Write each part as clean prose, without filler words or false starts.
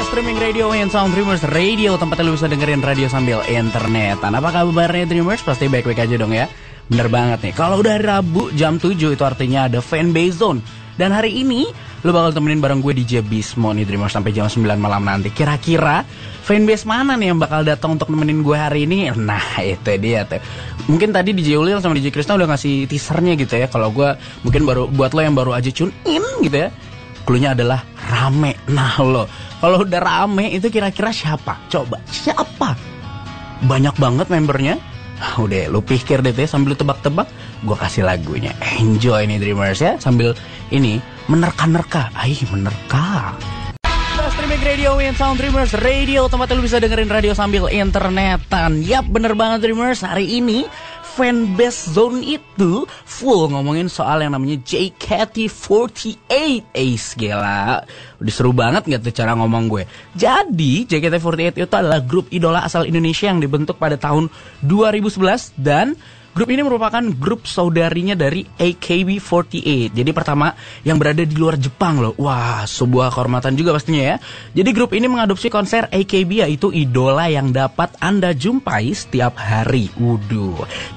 best streaming radio and sound Dreamers Radio, tempatnya lu bisa dengerin radio sambil internetan. Apa kabarnya Dreamers? Pasti baik-baik aja dong ya. Bener banget nih, kalau udah hari Rabu jam 7 itu artinya ada Fanbase Zone. Dan hari ini lu bakal temenin bareng gue DJ Bismo nih Dreamers sampai jam 9 malam nanti. Kira-kira fanbase mana nih yang bakal datang untuk nemenin gue hari ini? Nah itu dia tuh. Mungkin tadi DJ Ulil sama DJ Krisna udah ngasih teasernya gitu ya. Kalau gue mungkin baru buat lo yang baru aja tune in gitu ya, cluenya adalah rame. Nah lo, kalau udah rame itu kira-kira siapa? Coba, siapa? Banyak banget membernya. Udah, lu pikir deh ya, sambil tebak-tebak, gue kasih lagunya. Enjoy nih Dreamers ya, sambil ini menerka-nerka. Menerka. Streaming radio and sound Dreamers Radio, tempatnya lu bisa dengerin radio sambil internetan. Yap, bener banget Dreamers. Hari ini Fanbase Zone itu full ngomongin soal yang namanya JKT48. Gila, udah seru banget gak tuh cara ngomong gue. Jadi JKT48 itu adalah grup idola asal Indonesia yang dibentuk pada tahun 2011. Dan grup ini merupakan grup saudarinya dari AKB48. Jadi pertama yang berada di luar Jepang loh. Wah, sebuah kehormatan juga pastinya ya. Jadi grup ini mengadopsi konser AKB, yaitu idola yang dapat Anda jumpai setiap hari.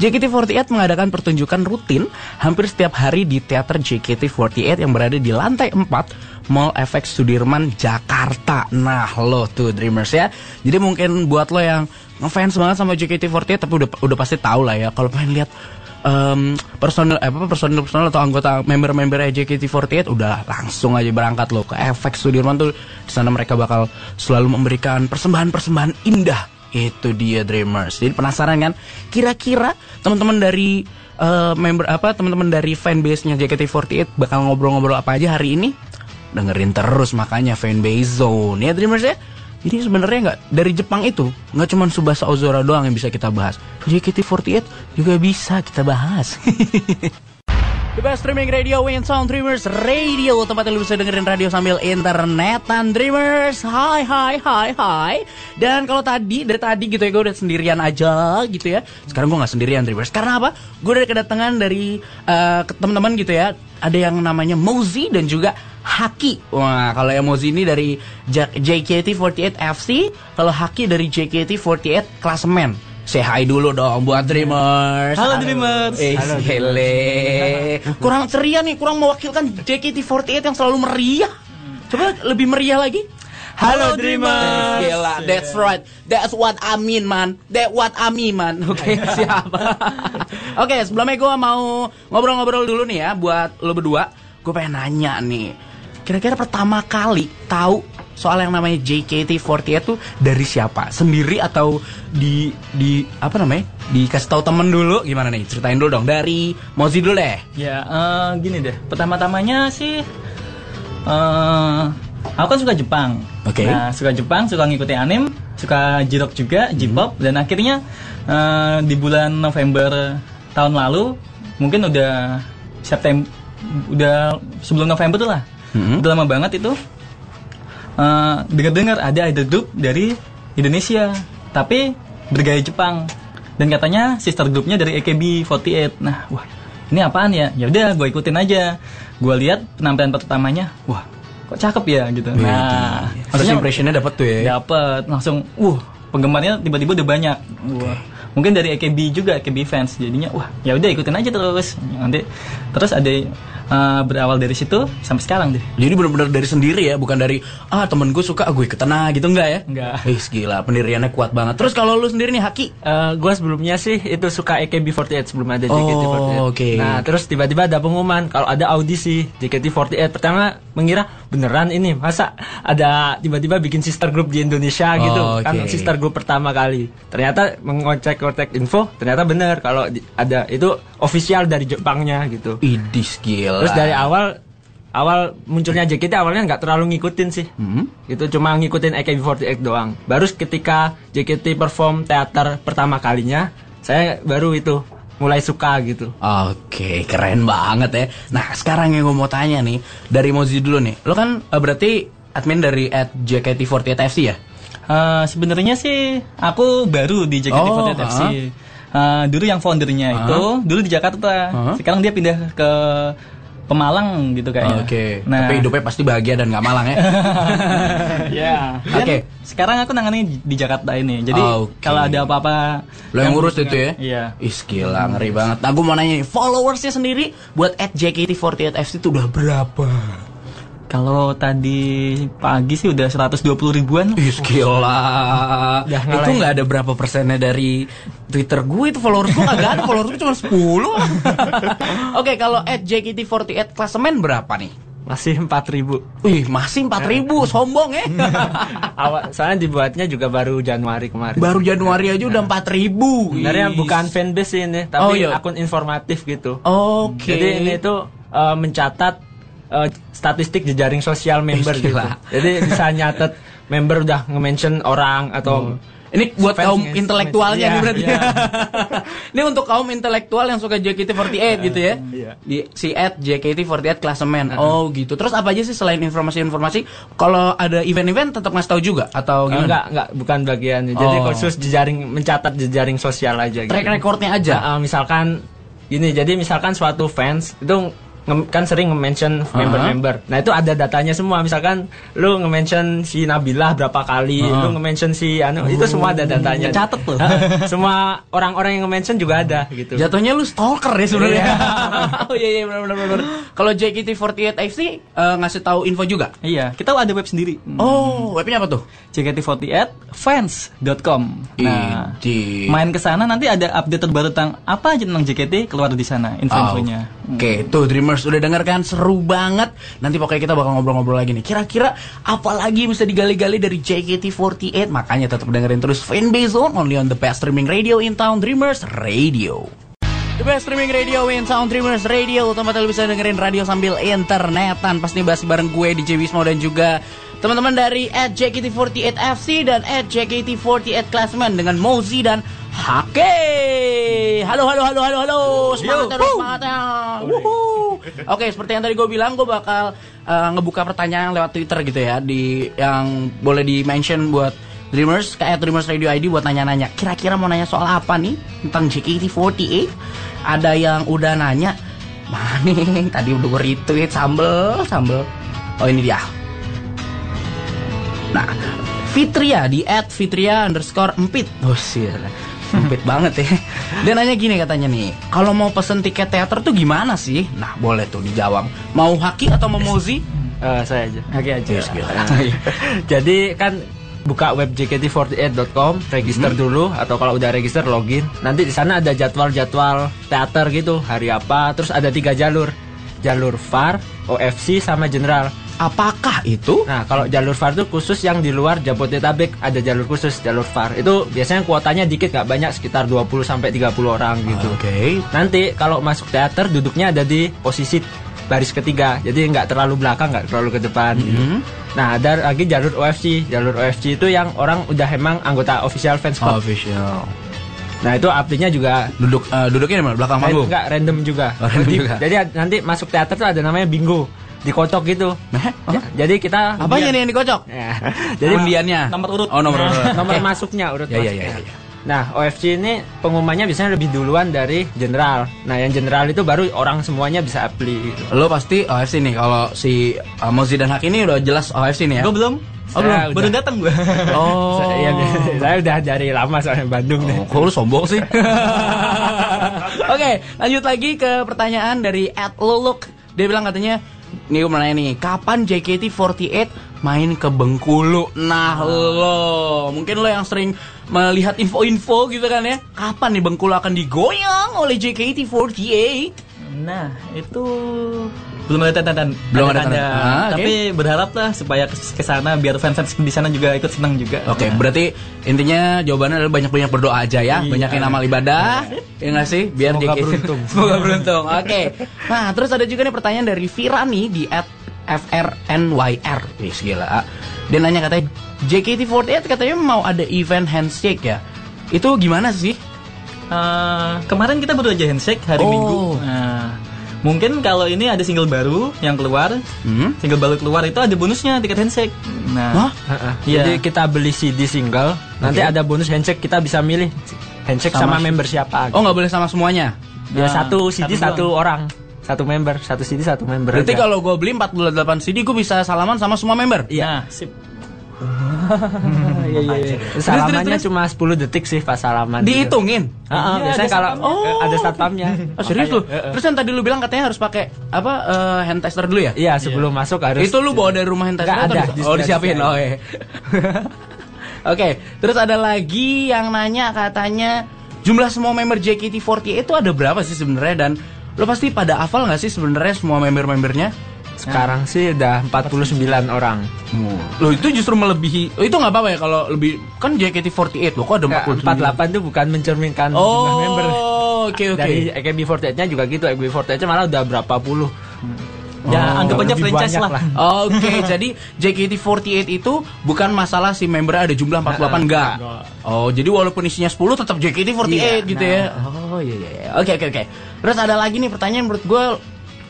JKT48 mengadakan pertunjukan rutin hampir setiap hari di teater JKT48 yang berada di lantai 4 Mall FX Sudirman, Jakarta. Nah lo tuh Dreamers ya. Jadi mungkin buat lo yang ngefans banget sama JKT48 tapi udah pasti tahu lah ya, kalau pengen lihat personel atau anggota member JKT48 udah langsung aja berangkat lo ke FX Sudirman tuh. Di sana mereka bakal selalu memberikan persembahan indah. Itu dia Dreamers. Jadi penasaran kan? Kira-kira teman-teman dari teman-teman dari fanbase-nya JKT48 bakal ngobrol-ngobrol apa aja hari ini? Dengerin terus makanya Fanbase Zone ya Dreamers ya. Jadi sebenarnya nggak dari Jepang itu nggak cuma Tsubasa Ozora doang yang bisa kita bahas, JKT48 juga bisa kita bahas. The best streaming radio and sound Dreamers Radio, tempatnya lu bisa dengerin radio sambil internetan Dreamers. Hai. Dan kalau dari tadi gitu ya, gue udah sendirian aja gitu ya. Sekarang gue nggak sendirian Dreamers. Karena apa? Gue udah kedatangan dari teman-teman gitu ya. Ada yang namanya Mozi dan juga Haki. Wah, kalau yang Mozi ini dari JKT48 FC, kalau Haki dari JKT48 Klasemen. Say hi dulu dong buat Dreamers. Halo Dreamers. Halo, kurang ceria nih, kurang mewakilkan JKT48 yang selalu meriah. Coba lebih meriah lagi. Halo Dreamers. Gila, that's right. That's what I mean, man. Oke, siap. Oke, sebelumnya gue mau ngobrol-ngobrol dulu nih ya buat lo berdua. Gue pengen nanya nih, kira-kira pertama kali tahu soal yang namanya JKT48 tuh dari siapa? Sendiri atau dikasih tahu temen dulu? Gimana nih? Ceritain dulu dong. Dari Mozi dulu deh. Ya, gini deh. Pertama-tamanya sih aku kan suka Jepang. Oke. Nah, suka Jepang, suka ngikutin anime, suka J-rock juga, J-pop, dan akhirnya di bulan November tahun lalu, mungkin udah sebelum November tuh lah. Udah lama banget itu. Dengar ada idol group dari Indonesia, tapi bergaya Jepang, dan katanya sister groupnya dari AKB48. Nah, wah, ini apaan ya? Ya udah, gue ikutin aja. Gue lihat penampilan pertamanya, wah, kok cakep ya gitu. Nah, harusnya impressionnya dapat tuh ya. Dapat langsung, penggemarnya tiba-tiba udah banyak. Wah, mungkin dari AKB juga, AKB fans. Jadinya, wah, ya udah ikutin aja terus. Nanti terus ada berawal dari situ sampai sekarang deh. Jadi benar-benar dari sendiri ya, bukan dari temen gue suka gue ikutan gitu, enggak ya? Enggak. Gila, pendiriannya kuat banget. Terus kalau lu sendiri nih Haki? Gue sebelumnya sih itu suka AKB48 sebelum ada JKT48. Oke. Nah, terus tiba-tiba ada pengumuman kalau ada audisi JKT48. Pertama mengira beneran ini, masa ada tiba-tiba bikin sister group di Indonesia gitu. Kan sister group pertama kali. Ternyata mengocek-ngocek info, ternyata bener kalau ada itu official dari Jepangnya gitu. Idis, gila. Terus dari awal munculnya JKT awalnya nggak terlalu ngikutin sih. Itu cuma ngikutin AKB48 doang. Baru ketika JKT perform teater pertama kalinya, saya baru itu mulai suka gitu. Oke, keren banget ya. Nah, sekarang yang gue mau tanya nih, dari Mozi dulu nih. Lo kan berarti admin dari @JKT48 FC ya? Sebenarnya sih aku baru di JKT48 FC. Dulu yang foundernya itu dulu di Jakarta. Sekarang dia pindah ke Pemalang gitu kayaknya. Oke. Tapi hidupnya pasti bahagia dan nggak malang ya. Ya. Oke. Sekarang aku nanganin di Jakarta ini. Jadi kalau ada apa-apa lo yang ngurus itu ya? Iya. Gila, ngeri banget. Nah, gue mau nanya nih, followersnya sendiri buat @JKT48FC itu udah berapa? Kalau tadi pagi sih udah 120 ribuan. Gila. Itu nggak ada berapa persennya dari Twitter gue, itu followers gue nggak ada, followers gue cuma 10. Oke, kalau @JKT48 klasemen berapa nih? Masih 4.000. Masih 4.000, sombong ya. Soalnya dibuatnya juga baru Januari kemarin. Baru Januari aja udah 4.000. Sebenarnya bukan fanbase ini, tapi akun informatif gitu. Oke. Jadi ini tuh mencatat statistik jejaring sosial member gitu. Jadi bisa nyatet member udah nge-mention orang atau ini buat kaum intelektualnya nih berarti. Ini untuk kaum intelektual yang suka JKT48 gitu ya. Di si @JKT48 klasemen. Gitu. Terus apa aja sih selain informasi-informasi? Kalau ada event-event tetap ngasih tahu juga atau gimana? Enggak, bukan bagian. Jadi khusus jejaring, mencatat jejaring sosial aja gitu. Track recordnya aja. Misalkan gini, jadi misalkan suatu fans itu kan sering nge-mention member-member. Nah, itu ada datanya semua. Misalkan lu nge-mention si Nabilah berapa kali, lu nge-mention si itu semua ada datanya. Catet loh. Semua orang-orang yang nge-mention juga ada gitu. Jatuhnya lu stalker ya sebenarnya. Iya benar. Kalau JKT48 FC ngasih tahu info juga? Iya, kita ada web sendiri. Webnya apa tuh? JKT48fans.com. Nah, main ke sana nanti ada update terbaru tentang apa aja tentang JKT keluar di sana info-infonya. Oke, tuh Dreamers udah denger kan, seru banget. Nanti pokoknya kita bakal ngobrol-ngobrol lagi nih. Kira-kira apa lagi yang bisa digali-gali dari JKT48? Makanya tetap dengerin terus Fanbase Zone, only on the best streaming radio in town, Dreamers Radio. The best streaming radio in town, Dreamers Radio. Tempat lu bisa dengerin radio sambil internetan. Pas nih bahas bareng gue DJ Wismo dan juga teman-teman dari @JKT48FC dan @JKT48 Classman dengan Mozi dan Hake. Halo. Semangatnya. Oke, seperti yang tadi gue bilang, gue bakal ngebuka pertanyaan lewat Twitter gitu ya, di yang boleh di-mention buat Dreamers, kayak Dreamers Radio ID buat nanya-nanya. Kira-kira mau nanya soal apa nih tentang JKT48? Ada yang udah nanya, mana nih? Tadi udah gue retweet sambel. Oh, ini dia. Nah, Fitria di @fitria_empit. Empit banget ya. Dia nanya gini katanya nih, kalau mau pesen tiket teater tuh gimana sih? Nah, boleh tuh dijawab. Mau Haki atau mau Mozi? Saya aja. Haki aja. Jadi kan buka web jkt48.com, register dulu, atau kalau udah register login. Nanti di sana ada jadwal-jadwal teater gitu, hari apa. Terus ada 3 jalur. Jalur VAR, OFC sama General. Apakah itu? Nah, kalau jalur VAR itu khusus yang di luar Jabodetabek, ada jalur khusus jalur VAR. Itu biasanya kuotanya dikit, gak banyak, sekitar 20 sampai 30 orang gitu. Oke. Nanti kalau masuk teater duduknya ada di posisi baris ketiga. Jadi nggak terlalu belakang, nggak terlalu ke depan. Nah, ada lagi jalur OFC. Jalur OFC itu yang orang udah emang anggota official fans club. Official. Nah, itu artinya juga duduknya di mana? Belakang panggung? Enggak, random juga. Jadi nanti masuk teater tuh ada namanya bingo. Dikocok gitu. Jadi kita apanya nih yang dikocok? Jadi undiannya. Nomor urut. Nomor urut. Nomor masuknya, urut masuknya. Ya. Nah, OFC ini pengumumannya biasanya lebih duluan dari General. Nah, yang General itu baru orang semuanya bisa apply gitu. Lo pasti OFC nih. Kalau si Mozi dan Hak ini udah jelas OFC nih ya? Gue belum. Belum. Baru datang gue. Saya udah dari lama soalnya Bandung nih. Kok lu sombong sih? Oke, lanjut lagi ke pertanyaan dari @lolok. Dia bilang katanya, nih gue mau nanya nih, kapan JKT48 main ke Bengkulu? Nah lo, mungkin lo yang sering melihat info-info gitu kan ya, kapan nih Bengkulu akan digoyang oleh JKT48? Nah, itu belum ada tanda-tanda. Tapi berharap lah supaya ke sana biar fans-fans di sana juga ikut senang juga. Oke, berarti intinya jawabannya adalah banyak-banyak berdoa aja ya, banyakin amal ibadah, ya nggak sih? Biar semoga beruntung. Semoga beruntung. Oke. Nah, terus ada juga nih pertanyaan dari Virani di @FRNYR. Wih, gila. Dia nanya katanya JKT48 katanya mau ada event handshake ya. Itu gimana sih? Kemarin kita baru aja handshake hari Minggu. Nah, mungkin kalau ini ada single baru yang keluar, single baru keluar itu ada bonusnya tiket handshake. Nah, jadi kita beli CD single, nanti ada bonus handshake, kita bisa milih handshake sama member siapa. Oh, nggak boleh sama semuanya? Ya, satu CD satu orang. satu member, satu CD satu member. Berarti aja. kalau gue beli 48 CD gue bisa salaman sama semua member? Iya. Nah, sip. Iya. Salamannya cuma 10 detik sih pas salaman. Dihitungin? Biasanya kalau ada satpamnya. Oh serius lu? Terus yang tadi lu bilang katanya harus pakai apa hand tester dulu ya? Iya, sebelum masuk harus. Itu lu bawa dari rumah hand tester Nggak atau ada, oh disiapin? Oh iya. Oke, terus ada lagi yang nanya katanya jumlah semua member JKT48 itu ada berapa sih sebenarnya, dan lo pasti pada hafal nggak sih sebenarnya semua member-membernya? Sekarang sih udah 49 orang. Loh itu justru melebihi. Oh, itu nggak apa-apa ya kalau lebih, kan JKT48 loh kok ada 48 itu bukan mencerminkan jumlah member. Oke. Dari AKB48-nya juga gitu. AKB48-nya malah udah berapa puluh. Ya anggap aja lebih franchise banyak lah. Oke, jadi JKT48 itu bukan masalah si member ada jumlah 48 enggak. Oh, jadi walaupun isinya 10 tetap JKT48 gitu ya. Oh iya. Oke. Terus ada lagi nih pertanyaan menurut gue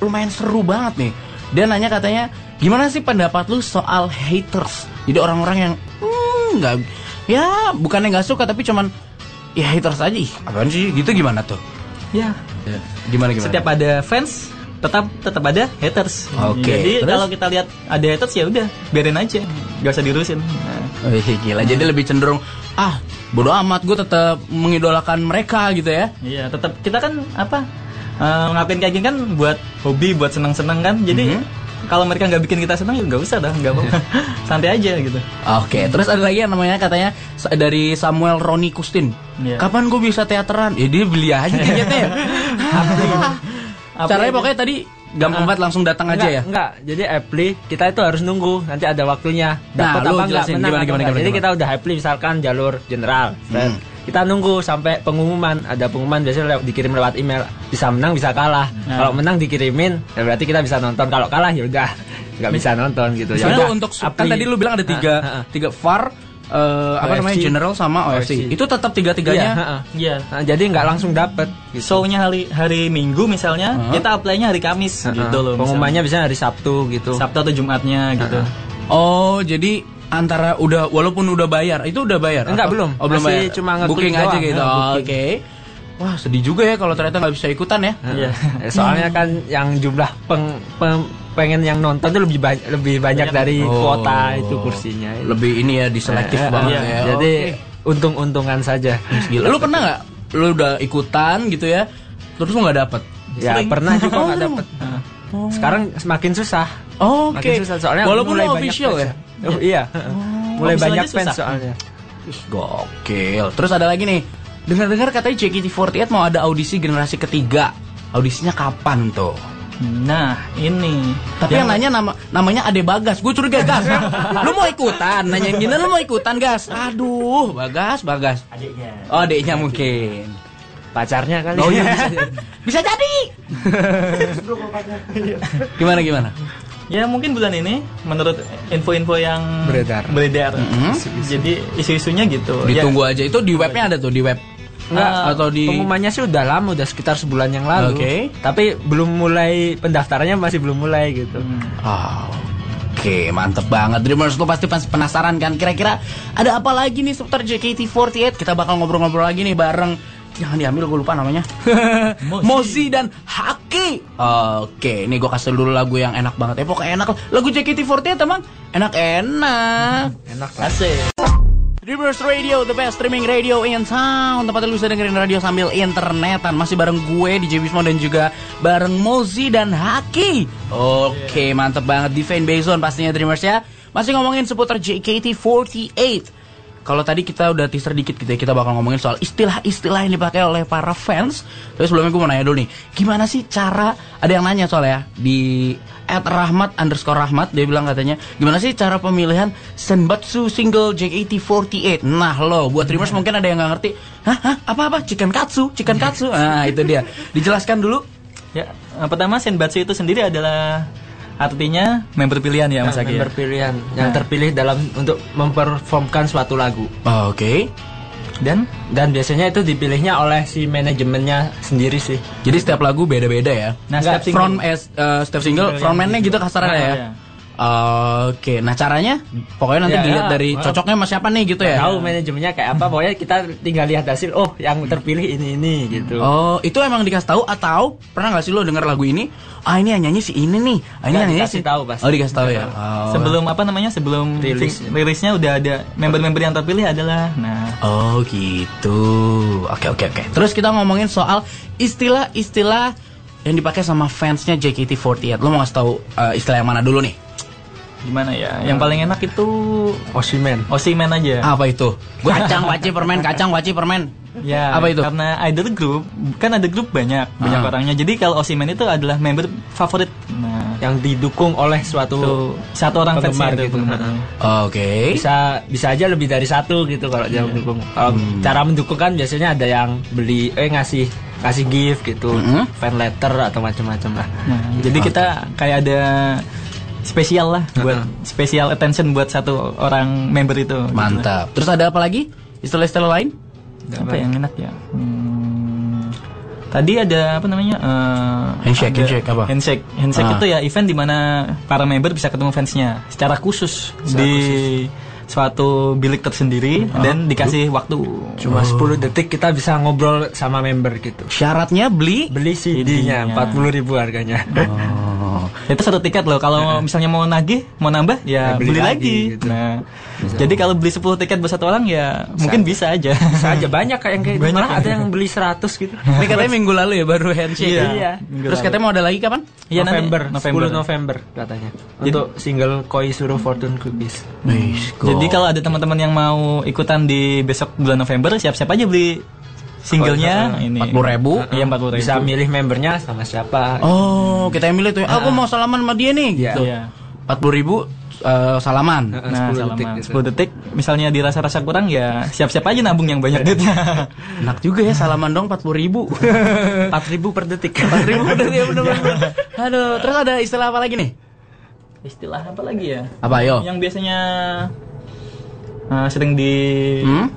lumayan seru banget nih. Dia nanya katanya, gimana sih pendapat lu soal haters? Jadi orang-orang yang nggak, ya bukannya nggak suka tapi cuman ya haters aja. Apaan sih? Gitu gimana tuh? Ya. Gimana? Setiap ada fans tetap ada haters. Oke. Jadi Terus? kalau kita lihat ada haters ya udah biarin aja, nggak usah diurusin. Gila. Jadi lebih cenderung bodo amat, gue tetap mengidolakan mereka gitu ya. Iya, tetap kita kan ngelakuin kayak gini kan buat hobi, buat senang-senang kan. Jadi kalau mereka nggak bikin kita senang ya nggak usah dah, nggak apa-apa. Santai aja gitu. Oke, terus ada lagi yang namanya katanya dari Samuel Roni Kustin. Iya. Kapan gue bisa teateran? Ya dia beli aja tiketnya. Caranya pokoknya tadi gampang banget langsung datang aja ya. Enggak. Jadi apply kita itu harus nunggu, nanti ada waktunya. Dapat lu apa enggak, jelasin menang gimana. Jadi kita udah apply misalkan jalur general. Kita nunggu sampai pengumuman. Ada pengumuman biasanya dikirim lewat email. Bisa menang, bisa kalah. Kalau menang dikirimin, ya berarti kita bisa nonton. Kalau kalah ya udah nggak bisa nonton gitu. Itu Ya untuk kan tadi lu bilang ada tiga VAR, namanya general sama OFC. Itu tetap tiga-tiganya. Iya. Nah, jadi nggak langsung dapet. Show-nya hari Minggu misalnya, kita apply-nya hari Kamis gitu loh. Pengumumannya biasanya hari Sabtu gitu. Sabtu atau Jumatnya gitu. Oh, jadi antara walaupun udah bayar, itu udah bayar? Enggak, belum. Oh, belum Masih bayar. cuma ngeklik booking aja doang. gitu. Oke. Wah, sedih juga ya kalau ternyata nggak bisa ikutan ya. Iya. Soalnya kan yang jumlah pengen yang nonton tuh lebih banyak dari kuota itu kursinya. Lebih ini ya diselektif banget ya. Jadi untung-untungan saja. Gila. Lu pernah nggak? Lu udah ikutan gitu ya, terus lu nggak dapet? Ya pernah juga nggak dapet. Sekarang semakin susah. Oke. Makin susah soalnya Walaupun mulai lu banyak official fans. ya. Oh iya. Mulai Official banyak aja fans susah. soalnya. Ih, gokil. Terus ada lagi nih. Dengar-dengar katanya JKT48 mau ada audisi generasi ketiga. Audisinya kapan tuh? Nah, ini. Tapi yang nanya namanya Ade Bagas. Gue curiga, Gas. Lu mau ikutan? Nanyain gini, lu mau ikutan, Gas? Aduh, Bagas. Adiknya. Oh, adiknya mungkin. Pacarnya kali. Oh iya, bisa jadi. Gimana? Ya mungkin bulan ini menurut info-info yang Beredar. Jadi isu-isunya gitu. Ditunggu aja. Itu di webnya ada tuh, di web. Enggak, atau di pengumumannya sih udah lama, udah sekitar sebulan yang lalu. Oke. Tapi belum mulai, pendaftarannya masih belum mulai gitu. Oke, mantep banget. Dreamers, lu pasti penasaran kan? Kira-kira ada apa lagi nih seputar JKT48? Kita bakal ngobrol-ngobrol lagi nih bareng. Jangan diambil, gue lupa namanya. Mozi dan Haki. Oke, ini gue kasih dulu lagu yang enak banget. Pokoknya enak. Lagu JKT48 emang enak-enak. Enak lah. Asik. Dreamers Radio, the best streaming radio in town. Tempat lu bisa dengerin radio sambil internetan. Masih bareng gue, DJ Bismo, dan juga bareng Mozi dan Haki. Oke, mantep banget di Fanbase Zone pastinya Dreamers ya. Masih ngomongin seputar JKT48. Kalau tadi kita udah teaser dikit gitu ya, kita bakal ngomongin soal istilah-istilah yang dipakai oleh para fans. Tapi sebelumnya gue mau nanya dulu nih, gimana sih cara, ada yang nanya soalnya di @rahmat_rahmat, dia bilang katanya, gimana sih cara pemilihan Senbatsu single JKT48? Nah lo, buat Dreamers mungkin ada yang nggak ngerti, apa chicken katsu? Nah itu dia, dijelaskan dulu. Ya, pertama Senbatsu itu sendiri adalah artinya member pilihan ya Mas Aki. Member pilihan yang terpilih dalam untuk memperformkan suatu lagu. Oke. Dan biasanya itu dipilihnya oleh si manajemennya sendiri sih. Jadi setiap lagu beda-beda ya. Nah, Nggak, setiap single. setiap single frontman-nya gitu kasarnya ya. Iya. Oke, nah caranya pokoknya nanti dilihat dari cocoknya sama siapa nih gitu ya. Tahu manajemennya kayak apa, pokoknya kita tinggal lihat hasil. Oh, yang terpilih ini gitu. Oh, itu emang dikasih tahu atau pernah nggak sih lo denger lagu ini? Ah, ini yang nyanyi si ini nih. Ah, ini yang nyanyi si. Tahu pasti. Oh, dikasih tahu ya. Oh. Sebelum rilisnya udah ada member-member yang terpilih adalah. Nah. Oh, gitu. Oke. Terus kita ngomongin soal istilah-istilah yang dipakai sama fansnya JKT48. Lo mau ngasih tahu istilah yang mana dulu nih? Gimana ya? Yang paling enak itu Osimen aja. Apa itu? Kacang waci permen. Ya, apa itu? Karena idol group kan ada grup banyak orangnya. Jadi kalau Osimen itu adalah member favorit. Nah, yang didukung oleh satu orang penggemar gitu. Oke. Bisa aja lebih dari satu gitu kalau dia mendukung. Kalau cara mendukung kan biasanya ada yang beli ngasih gift gitu, fan letter atau macam-macam lah. Nah, jadi kita kayak ada spesial lah buat special attention buat satu orang member itu. Mantap. Terus ada apa lagi? Istilah-istilah lain? Apa yang enak ya? Tadi ada apa namanya? Handshake apa? Handshake itu ya event di mana para member bisa ketemu fansnya secara khusus di suatu bilik tersendiri dan dikasih waktu cuma 10 detik kita bisa ngobrol sama member gitu. Syaratnya beli CD-nya 40.000 harganya. Itu satu tiket loh. Kalau misalnya mau nambah ya beli lagi. Gitu. Nah, jadi kalau beli 10 tiket buat satu orang ya mungkin bisa aja. Bisa aja banyak kayak malah ada yang beli 100 gitu. Ini katanya minggu lalu ya baru handshake. Iya. Terus katanya mau ada lagi kapan? Ya, November. 10 November katanya. Untuk single Koi Suru Fortune Cookies. Jadi kalau ada teman-teman yang mau ikutan di besok bulan November, siap-siap aja beli singlenya ini 40.000. Iya 40.000. Bisa milih membernya sama siapa. Oh, kita yang milih tuh. Aku mau salaman sama dia nih gitu. Iya. 40.000 salaman. Nah, 10 salaman. detik gitu. 10 detik misalnya dirasa-rasa kurang ya siap-siap aja nabung yang banyak duitnya. Enak juga ya salaman dong 40.000. 4.000 per detik. 4.000 per detik ya bener-bener. Aduh, terus ada istilah apa lagi nih? Istilah apa lagi ya? Apa yo? Yang biasanya sering di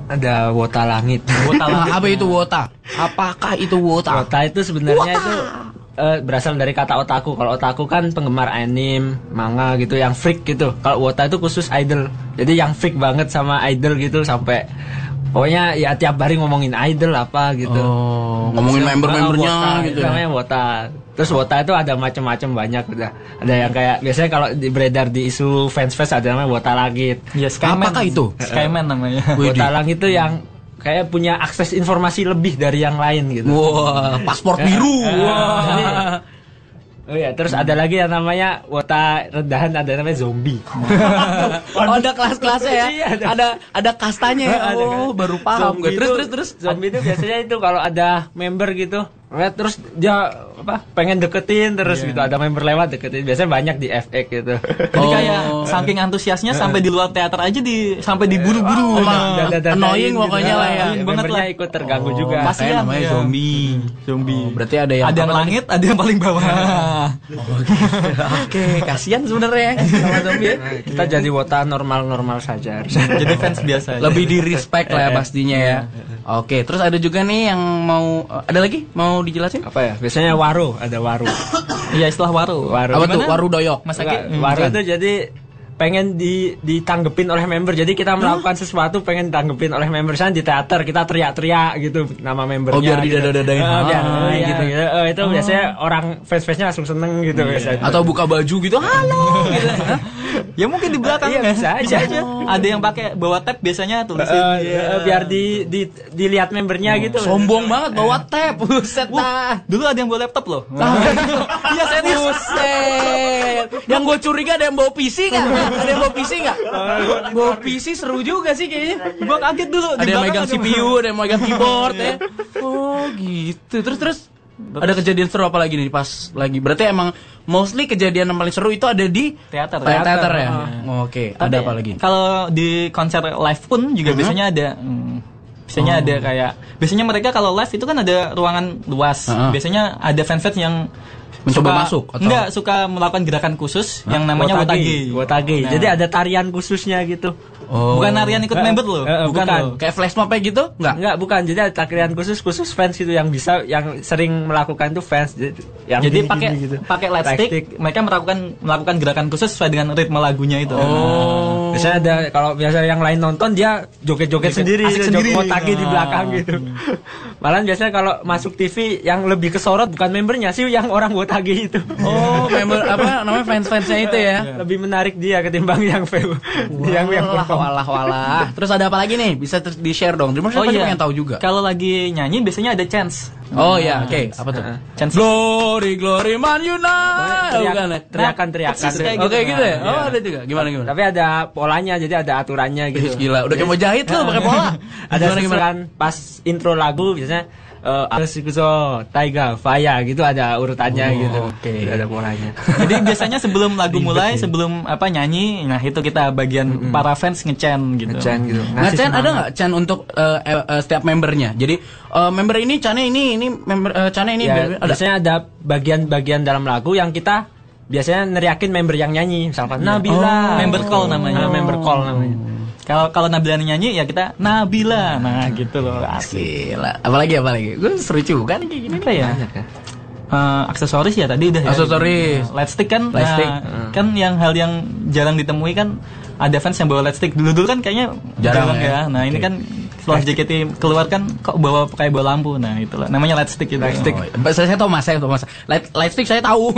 Ada wota langit. Apa itu wota? Apakah itu wota? Wota itu sebenarnya itu berasal dari kata otaku. Kalau otaku kan penggemar anime, manga gitu, yang freak gitu. Kalau wota itu khusus idol. Jadi yang freak banget sama idol gitu sampai pokoknya ya tiap hari ngomongin idol apa gitu. Oh, ngomongin member-membernya wota, gitu. Namanya wota. Terus wota itu ada macam-macam banyak udah. Ada yang kayak biasanya kalau beredar di isu fans ada namanya wota langit. Ya, Skyman. Apakah itu? Skyman namanya. Wota langit itu yang kayak punya akses informasi lebih dari yang lain gitu. Wah, paspor biru. Wah. Oh ya, terus ada lagi yang namanya wota rendahan, ada namanya zombie. Oh, ada kelas-kelasnya ya. Iya, ada kastanya ya. Oh, baru paham gue. Terus. Zombie itu biasanya itu kalau ada member gitu, terus dia pengen deketin terus gitu, ada member lewat deketin. Biasanya banyak di FX gitu. Jadi kayak saking antusiasnya sampai di luar teater aja sampai diburu-buru. Annoying pokoknya lah ya. Membernya ikut terganggu juga. Kasihan namanya zombie. Berarti ada yang langit, ada yang paling bawah. Oke, kasihan sebenarnya sama zombie. Kita jadi wota normal-normal saja. Jadi fans biasa. Lebih di respect lah ya pastinya ya. Oke, terus ada juga nih yang mau ada lagi mau dijelasin? Apa ya? Biasanya ada waru. Iya, istilah waru. Apa tuh? Waru doyok. Mas Aki, waru itu jadi pengen ditanggepin oleh member. Jadi kita melakukan sesuatu pengen ditanggepin oleh member. Misalnya di teater kita teriak-teriak gitu nama membernya. Oh, biar didada-dadain. Gitu. Itu biasanya orang fans-fansnya langsung seneng gitu biasanya. Atau buka baju gitu, halo gitu. Ya mungkin di belakang ya, bisa aja. Ada yang pakai bawa tab biasanya tulisin biar dilihat membernya gitu. Sombong banget bawa tab. Buset dah. Dulu ada yang bawa laptop loh. Iya, serius. Buset. Yang gue curiga ada yang bawa PC kan? Ada yang bawa PC nggak? Bawa PC seru juga sih kayaknya. Gua kaget dulu. Ada yang megang CPU, ada yang megang keyboard ya. Oh gitu. Terus ada kejadian seru apa lagi nih pas lagi? Berarti emang mostly kejadian yang paling seru itu ada di teater ya. Oke. Ada apa lagi? Kalau di konser live pun juga biasanya ada. Biasanya ada kayak biasanya mereka kalau live itu kan ada ruangan luas. Biasanya ada fans-fans yang mencoba masuk atau enggak suka melakukan gerakan khusus yang namanya wotage. Jadi ada tarian khususnya gitu. Bukan harian ikut member loh. Bukan. Loh. Kayak flash mob gitu? Enggak, bukan. Jadi ada takriran khusus fans itu yang bisa, yang sering melakukan itu fans. Jadi pakai lightstick, mereka melakukan gerakan khusus sesuai dengan ritme lagunya itu. Biasanya ada, kalau biasa yang lain nonton dia joget-joget sendiri, Wotagi di belakang gitu. Malah biasanya kalau masuk TV yang lebih kesorot bukan membernya sih, yang orang Wotagi itu. Member apa namanya fans-fansnya itu ya. Lebih menarik dia ketimbang yang Walah. Terus ada apa lagi nih? Bisa di-share dong. Dreamers pengen tahu juga. Kalau lagi nyanyi biasanya ada chants. Oke. Apa tuh? Chants. Glory Man United. Teriakan. Oke gitu ya. Ada juga. Gimana? Tapi ada polanya, jadi ada aturannya gitu. Gila, udah kayak mau jahit tuh pakai pola. Ada gimana? Pas intro lagu biasanya Asikuso, Taiga, Faya gitu ada urutannya gitu. Oke. Ada polanya. Jadi biasanya sebelum lagu mulai, sebelum nyanyi, nah itu kita bagian para fans nge-chant gitu. Nge-chant ada nggak chant untuk setiap membernya? Jadi member ini chantnya ini member chantnya ini. Ya, biasanya ada bagian-bagian dalam lagu yang kita biasanya neriakin member yang nyanyi, misalkan Nabila. Member call namanya. Member call namanya. Kalau Nabila nyanyi ya kita Nabila. Nah gitu loh. Gila. Apalagi? Gue seru juga nih kayak gini apa ya? Aksesoris ya tadi udah ya. Aksesoris. Lightstick kan. Kan yang hal yang jarang ditemui kan, ada fans yang bawa lightstick. Dulu kan kayaknya jarang ya. Nah, ini kan setelah JKT keluar kan kok bawa lampu. Nah, itulah namanya lightstick itu. Saya tahu Mas. Lightstick saya tahu.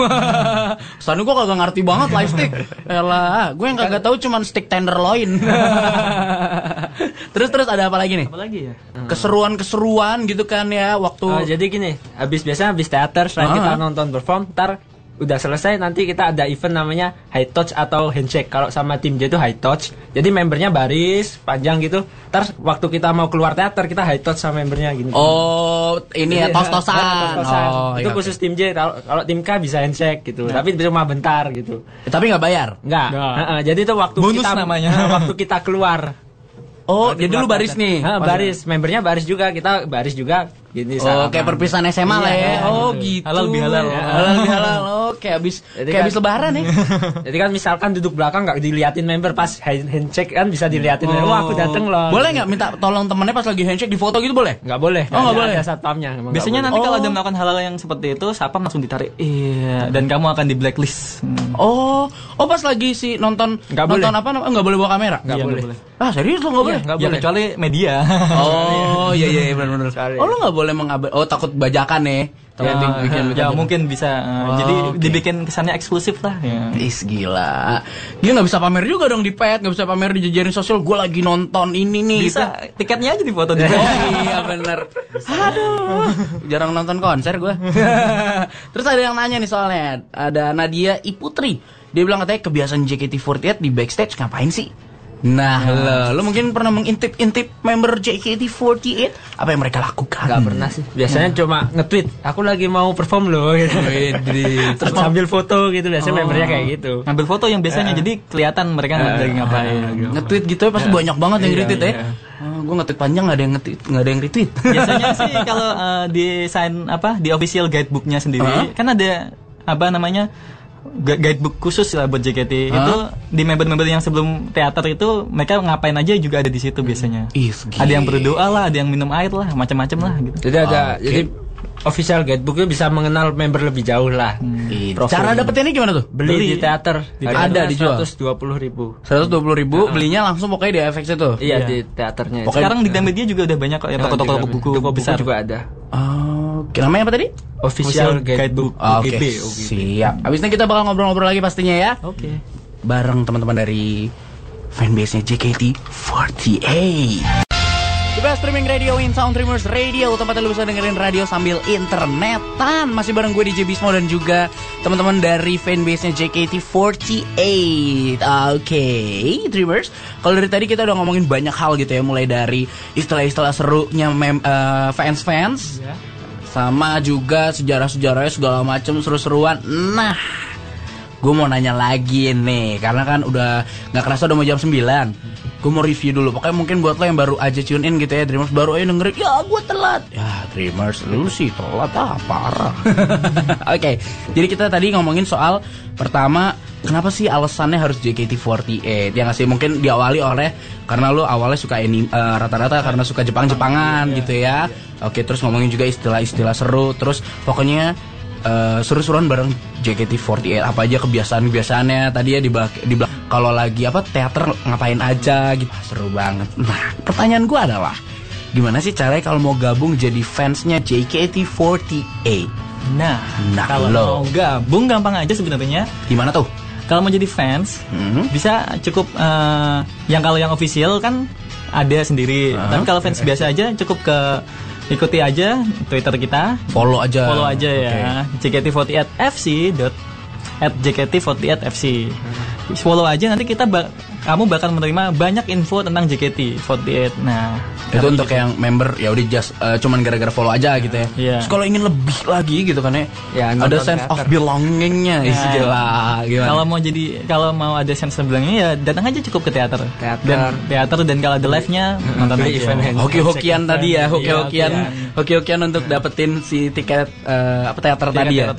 Soalnya gue kagak ngerti banget lightstick. Elah, gue yang kagak tahu cuman stick tenderloin. Terus ada apa lagi nih? Apa lagi ya? Keseruan gitu kan ya waktu. Jadi gini, habis teater, selain kita nonton perform, ntar udah selesai nanti kita ada event namanya high touch atau handshake. Kalau sama tim J itu high touch. Jadi membernya baris panjang gitu. Ntar waktu kita mau keluar teater kita high touch sama membernya gini. Ini ya tos-tosan. Itu khusus tim J. Kalau tim K bisa handshake gitu. Tapi cuma bentar gitu. Tapi nggak bayar? Nggak. Jadi itu waktu bonus kita namanya. Waktu kita keluar. Jadi lu baris nih. Baris, membernya baris juga, kita baris juga. Gini, kayak perpisahan SMA lah ya. Gitu. Halal bihalal. Kayak habis lebaran nih. Jadi kan misalkan duduk belakang nggak diliatin member, pas handshake kan bisa diliatin. Wah, aku dateng loh. Boleh nggak minta tolong temennya pas lagi handshake difoto gitu boleh? Nggak boleh. Nggak boleh. Ada satpamnya. Biasanya nanti kalau ada melakukan hal-hal yang seperti itu, satpam langsung ditarik. Iya, dan kamu akan di blacklist. Pas lagi nonton nggak boleh bawa kamera? Nggak boleh. Serius lo nggak boleh? Nggak boleh. Kecuali media. Iya benar-benar. Lo nggak boleh takut bajakan nih. Mungkin bisa. Jadi dibikin kesannya eksklusif lah. Gila. Dia nggak bisa pamer juga dong di pet, nggak bisa pamer di jejaring sosial. Gue lagi nonton ini nih. Bisa. Tiketnya aja difoto di pet. Iya bener. Aduh. Jarang nonton konser gue. Terus ada yang nanya nih soalnya. Ada Nadia Iputri. Dia bilang katanya kebiasaan JKT48 di backstage ngapain sih? Nah, lo mungkin pernah mengintip-intip member JKT48 apa yang mereka lakukan? Gak pernah sih. Biasanya cuma nge-tweet, aku lagi mau perform loh gitu. Terus sambil foto gitu, biasanya membernya kayak gitu. Ngambil foto yang biasanya jadi kelihatan mereka lagi ngapain. Nge-tweet gitu ya pasti banyak banget yang retweet ya. Gue nge-tweet panjang nggak ada yang retweet. Biasanya sih kalau di official guidebooknya sendiri kan ada guidebook khusus lah buat JKT. Itu di member-member yang sebelum teater itu mereka ngapain aja juga ada di situ biasanya. Ada yang berdoa lah, ada yang minum air lah, macam-macam lah gitu. Jadi jadi official guidebook itu bisa mengenal member lebih jauh lah. Cara dapetinnya gimana tuh? Beli di teater. Ada dijual 120.000. 120.000 belinya langsung pokoknya di FX itu. Iya di teaternya. Sekarang di Gramedia juga udah banyak kok ya toko-toko buku besar juga ada. Namanya apa tadi? Official Guidebook. Oke. Siap. Abis ini kita bakal ngobrol-ngobrol lagi pastinya ya. Oke. Bareng teman-teman dari fanbase-nya JKT48. Juga streaming radio in Sound Dreamers Radio, tempat lu bisa dengerin radio sambil internetan. Masih bareng gue DJ Bismo dan juga teman-teman dari fanbase-nya JKT48. Oke, Dreamers. Kalau dari tadi kita udah ngomongin banyak hal gitu ya, mulai dari istilah-istilah serunya fans-fans, sama juga sejarah-sejarahnya segala macam seru-seruan. Nah, gue mau nanya lagi nih, karena kan udah nggak kerasa udah mau jam 9. Gue mau review dulu. Pokoknya mungkin buat lo yang baru aja tune in gitu ya, Dreamers baru aja dengerin, ya gue telat. Ya Dreamers, lu sih telat parah. Oke, jadi kita tadi ngomongin soal pertama, kenapa sih alasannya harus JKT48? Ya nggak sih, mungkin diawali oleh karena lo awalnya suka anime, rata-rata karena suka Jepang-Jepangan gitu ya. Oke, terus ngomongin juga istilah-istilah seru. Terus pokoknya seru-seruan bareng JKT48, apa aja kebiasaan-kebiasaannya tadi ya di kalau lagi teater ngapain aja gitu. Seru banget. Nah, pertanyaan gue adalah gimana sih caranya kalau mau gabung jadi fansnya JKT48? Nah kalau lo mau gabung gampang aja sebenarnya. Gimana tuh? Kalau mau jadi fans bisa cukup kalau yang official kan ada sendiri. Tapi kalau fans biasa aja cukup ikuti aja Twitter kita, follow aja ya, JKT48FC @JKT48FC. Follow aja, nanti kamu bakal menerima banyak info tentang JKT48. Nah, itu untuk yang member ya udah just cuman gara-gara follow aja gitu ya. Yeah. Terus kalau ingin lebih lagi gitu kan ya ada sense of belongingnya istilah gimana? Kalau mau ada sense of belonging ya datang aja cukup ke teater dan kalau ada live-nya nonton event. Hoki-hokian tadi ya, hoki-hokian untuk dapetin si tiket teater tadi ya.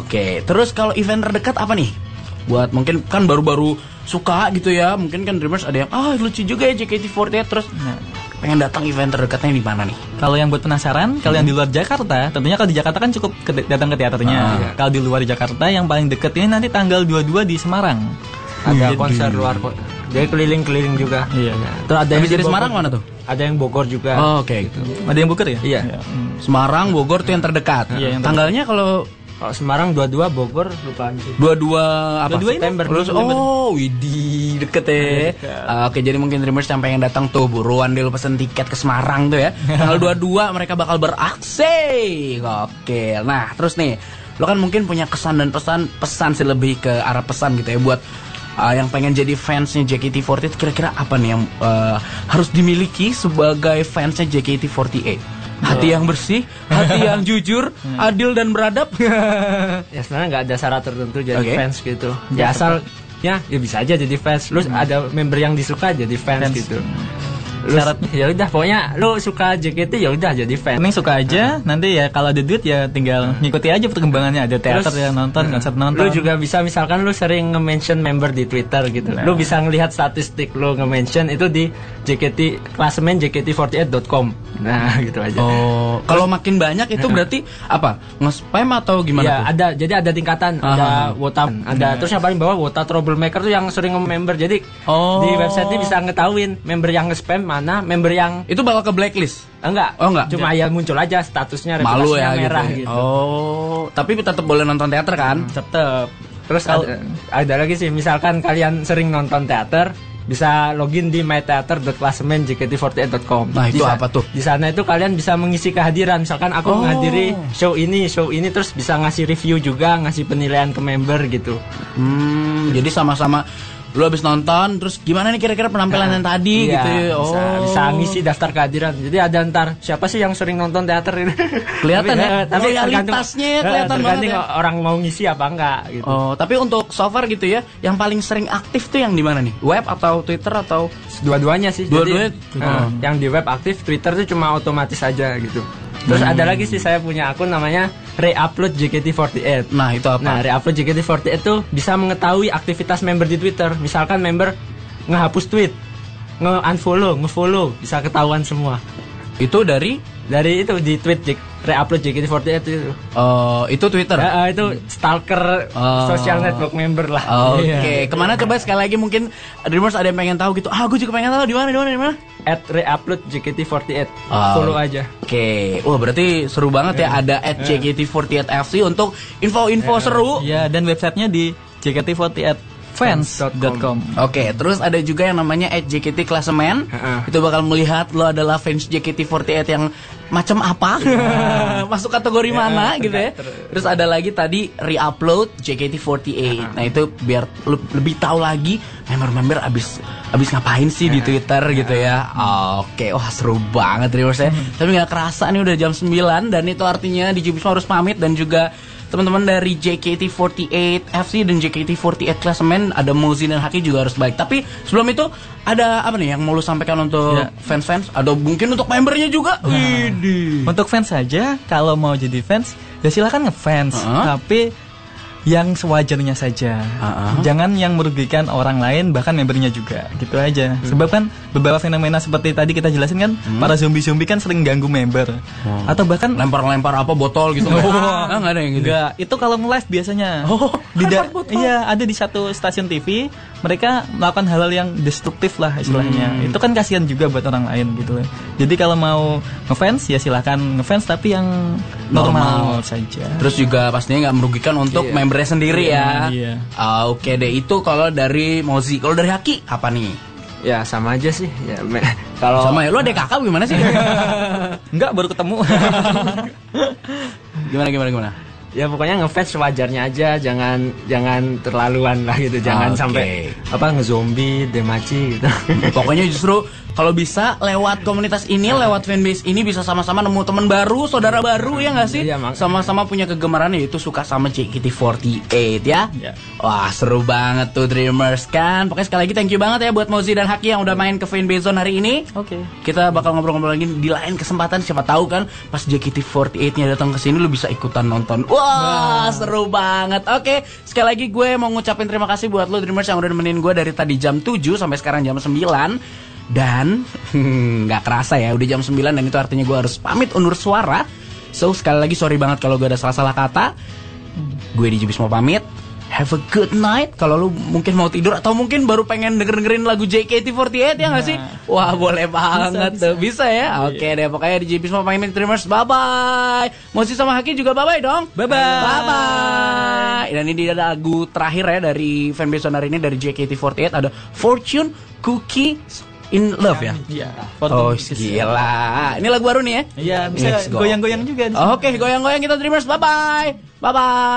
Oke. Terus kalau event terdekat apa nih? Buat mungkin kan baru-baru suka gitu ya, mungkin kan Dreamers ada yang lucu juga ya JKT48, terus pengen datang event terdekatnya di mana nih? Kalau yang buat penasaran, kalau yang di luar Jakarta, tentunya kalau di Jakarta kan cukup datang ke teaternya. Kalau di luar Jakarta yang paling deket ini nanti tanggal 22 di Semarang. Ada konser luar kota. Jadi keliling-keliling juga. Iya. Terus ada yang di Semarang mana tuh? Ada yang Bogor juga. Oke. Gitu. Ada yang Bogor ya? Iya. Semarang, Bogor tuh yang terdekat. Iya, tanggalnya kalau Semarang 22, Bogor lupa sih. 22 apa? 22 September. Widih deket ya. Oke, jadi mungkin Dreamers yang pengen datang tuh buruan deh lo pesen tiket ke Semarang tuh ya. Tanggal 22 mereka bakal beraksi. Oke. Nah, terus nih, lo kan mungkin punya kesan dan pesan sih, lebih ke arah pesan gitu ya buat yang pengen jadi fansnya JKT48. Kira-kira apa nih yang harus dimiliki sebagai fansnya JKT48? Hati yang bersih, hati yang jujur, adil dan beradab. Ya sebenarnya nggak ada syarat tertentu jadi fans gitu. Ya asal ya bisa aja jadi fans. Lu ada member yang disuka jadi fans. Gitu. Syaratnya ya udah, pokoknya lu suka JKT ya udah jadi fans. Mending suka aja, nanti ya kalau ada duit ya tinggal ngikuti aja perkembangannya. Ada teater yang nonton, konser nonton. Lu juga bisa, misalkan lu sering nge-mention member di Twitter gitu. Lu bisa ngelihat statistik lu nge-mention itu di klasemen JKT48.com. Nah, gitu aja. Kalau makin banyak itu berarti apa? Nge-spam atau gimana ya, tuh? ada. Jadi ada tingkatan, ada wota, ada terus yang paling bawah wota troublemaker tuh yang sering nge-member. Jadi di website ini bisa ngetahuin member yang nge-spam mana, member yang itu bakal ke blacklist. Enggak. Cuma ya muncul aja statusnya, malu ya merah gitu. Tapi tetap boleh nonton teater kan? Tetap. Terus ada lagi sih, misalkan kalian sering nonton teater, bisa login di mytheater.klasemen.jkt48.com. Nah, itu apa tuh? Di sana itu kalian bisa mengisi kehadiran. Misalkan aku menghadiri show ini, terus bisa ngasih review juga, ngasih penilaian ke member gitu. Jadi sama-sama lu habis nonton, terus gimana nih kira-kira penampilan yang tadi gitu. Bisa ngisi daftar kehadiran. Jadi ada ntar siapa sih yang sering nonton teater ini. Kelihatan ya. Tapi realitasnya kelihatan banget ya. Orang mau ngisi apa enggak gitu. Tapi untuk so far gitu ya, yang paling sering aktif tuh yang di mana nih? Web atau Twitter atau dua-duanya sih. Dua-duanya. Yang di web aktif, Twitter tuh cuma otomatis aja gitu. Terus ada lagi sih, saya punya akun namanya Reupload JKT48. Nah, itu apa? Nah, Reupload JKT48 itu bisa mengetahui aktivitas member di Twitter. Misalkan member ngehapus tweet, nge-unfollow, nge-follow, bisa ketahuan semua. Itu dari itu di tweet Reupload JKT48 itu. Itu Twitter. Itu stalker social network member lah. Oke. Kemana coba sekali lagi, mungkin Dreamers ada yang pengen tahu gitu. Gue juga pengen tahu di mana. @reupload JKT48. Follow aja. Oke. Wah, berarti seru banget ya, ada @JKT48FC untuk info-info seru. Ya, dan websitenya di JKT48fans.com. Oke, terus ada juga yang namanya @JKT-klasemen. Itu bakal melihat lo adalah fans JKT48 yang macam apa, masuk kategori mana gitu ya. Terus ada lagi tadi Reupload JKT48. Nah, itu biar lebih tahu lagi member-member abis ngapain sih di Twitter gitu ya. Oke, wah seru banget Dreamers ya. Tapi nggak kerasa nih udah jam 9, dan itu artinya di Jubisma harus pamit dan juga teman-teman dari JKT48 FC dan JKT48 Klasemen, ada Mozi dan Haki juga harus balik. Tapi sebelum itu ada apa nih yang mau lu sampaikan untuk fans-fans atau mungkin untuk membernya juga? Untuk fans saja, kalau mau jadi fans ya silakan ngefans, tapi yang sewajarnya saja. Jangan yang merugikan orang lain, bahkan membernya juga. Gitu aja. Sebab kan beberapa fenomena seperti tadi kita jelasin kan, para zombie-zombie kan sering ganggu member. Atau bahkan lempar-lempar apa botol gitu. Enggak ada yang gitu. Enggak, itu kalau nge-live biasanya. Iya, ada di satu stasiun TV, mereka melakukan hal-hal yang destruktif lah istilahnya. Itu kan kasihan juga buat orang lain gitu. Jadi kalau mau ngefans ya silakan ngefans, tapi yang normal saja. Terus juga pastinya nggak merugikan untuk membernya sendiri ya. Oke deh, itu kalau dari Mozi. Kalau dari Haki apa nih? Ya sama aja sih. Ya, kalau sama ya, lu ada kakak gimana sih? Enggak, baru ketemu. Gimana? Ya pokoknya ngefans sewajarnya aja, jangan terlaluan lah gitu, jangan sampai ngezombie, demaci gitu. Pokoknya justru kalau bisa lewat komunitas ini, lewat fanbase ini bisa sama-sama nemu teman baru, saudara baru ya nggak sih? Iya, sama-sama punya kegemaran yaitu suka sama JKT48 ya. Wah seru banget tuh Dreamers kan. Pokoknya sekali lagi thank you banget ya buat Mozi dan Haki yang udah main ke fanbase zone hari ini. Kita bakal ngobrol-ngobrol lagi di lain kesempatan, siapa tahu kan pas JKT48-nya datang ke sini lu bisa ikutan nonton. Wah seru banget. Oke, sekali lagi gue mau ngucapin terima kasih buat lu Dreamers yang udah nemenin gue dari tadi jam 7 sampai sekarang jam 9. Dan nggak kerasa ya udah jam 9, dan itu artinya gue harus pamit undur suara. So sekali lagi sorry banget kalau gue ada salah-salah kata. Gue di Jubis mau pamit. Have a good night. Kalau lu mungkin mau tidur atau mungkin baru pengen dengerin lagu JKT48 ya nggak sih? Wah boleh banget tuh, bisa ya. Oke deh, pokoknya di Jubis mau pamit Dreamers, bye bye. Mozi sama Haki juga bye bye dong. Bye bye. Dan ini ada lagu terakhir ya dari fanbase hari ini dari JKT48, ada Fortune Cookie In Love ya? Iya. Oh gila. Ini lagu baru nih ya? Iya, bisa goyang-goyang juga. Oke, goyang-goyang kita Dreamers. Bye bye. Bye bye.